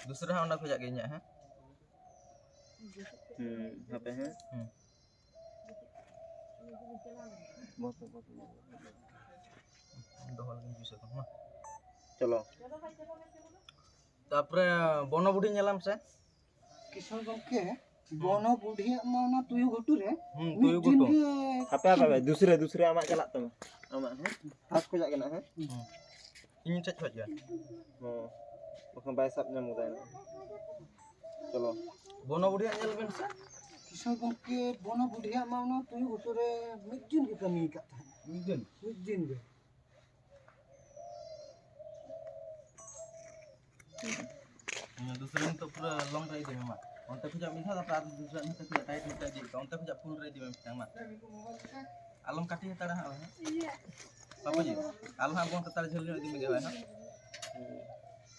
दूसरा है उन्हें खोजा गया है पे हैं चलो तापरे बनो बुढ़ी नेलाम से किशोर गंके बनो बुढ़ी माना तुयु घुटू रे तुयु घुटू apa दूसरे amak चला तम amak है हाथ को जाके ना है इन से खोजा oh bukan baisap nyam udah चलो बनो बुढ़ी नेल बेन से किशोर गंके बनो बुढ़ी माना तुयु घुटू रे मिजिन के कमी का था मिजिन के दूसरे में तो पूरा लॉन्ग रही दे मा उनते खोजा मिठा ता दूसरा में तो खोजा टाइट मिटा दी उनते खोजा फुल रही दे मा आलम काटी है तड़ा है पापा जी आलम हा बोन तार झल दी में गवा है